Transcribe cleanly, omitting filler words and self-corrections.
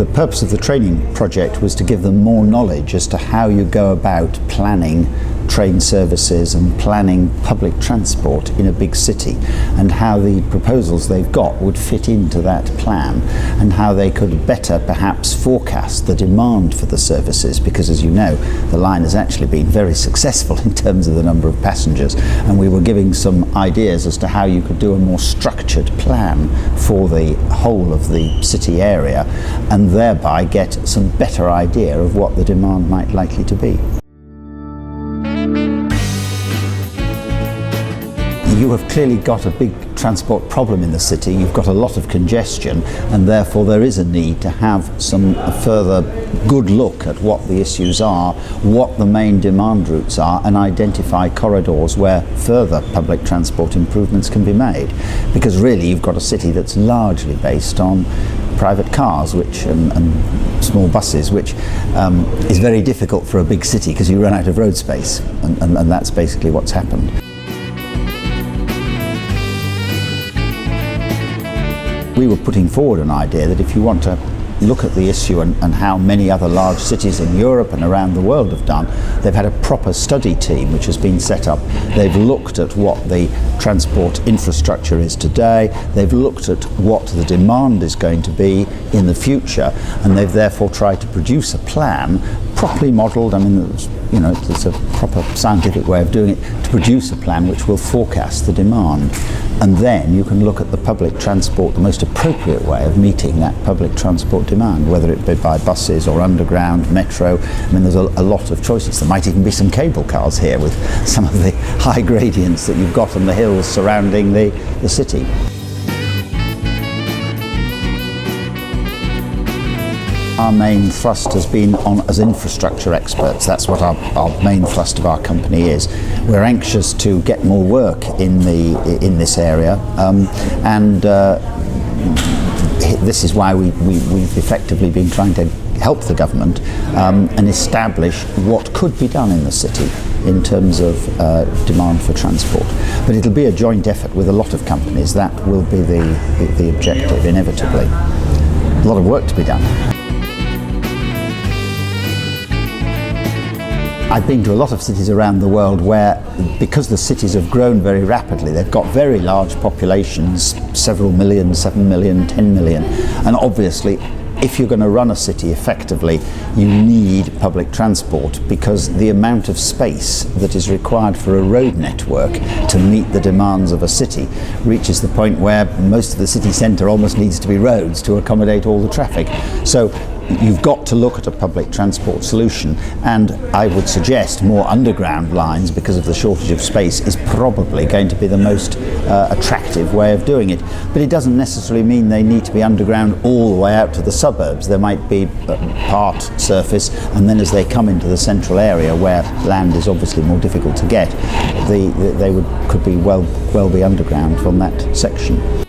The purpose of the training project was to give them more knowledge as to how you go about planning train services and planning public transport in a big city, and how the proposals they've got would fit into that plan, and how they could better perhaps forecast the demand for the services, because as you know, the line has actually been very successful in terms of the number of passengers, and we were giving some ideas as to how you could do a more structured plan for the whole of the city area, and thereby get some better idea of what the demand might likely to be. You have clearly got a big transport problem in the city. You've got a lot of congestion, and therefore there is a need to have some further good look at what the issues are, what the main demand routes are, and identify corridors where further public transport improvements can be made. Because really you've got a city that's largely based on private cars and small buses, which is very difficult for a big city because you run out of road space, and that's basically what's happened. We were putting forward an idea that if you want to look at the issue and how many other large cities in Europe and around the world have done, they've had a proper study team which has been set up. They've looked at what the transport infrastructure is today, they've looked at what the demand is going to be in the future, and they've therefore tried to produce a plan properly modelled. I mean, it's a proper scientific way of doing it, to produce a plan which will forecast the demand. And then you can look at the public transport, the most appropriate way of meeting that public transport demand, whether it be by buses or underground, metro. I mean, there's a lot of choices. There might even be some cable cars here with some of the high gradients that you've got on the hills surrounding the city. Our main thrust has been on as infrastructure experts. That's what our main thrust of our company is. We're anxious to get more work in this area, and this is why we've effectively been trying to help the government and establish what could be done in the city in terms of demand for transport. But it'll be a joint effort with a lot of companies. That will be the objective, inevitably. A lot of work to be done. I've been to a lot of cities around the world where, because the cities have grown very rapidly, they've got very large populations, several million, 7 million, 10 million, and obviously if you're going to run a city effectively, you need public transport, because the amount of space that is required for a road network to meet the demands of a city reaches the point where most of the city centre almost needs to be roads to accommodate all the traffic. So you've got to look at a public transport solution, and I would suggest more underground lines, because of the shortage of space, is probably going to be the most attractive way of doing it. But it doesn't necessarily mean they need to be underground all the way out to the suburbs. There might be part surface, and then as they come into the central area where land is obviously more difficult to get, they could be well be underground from that section.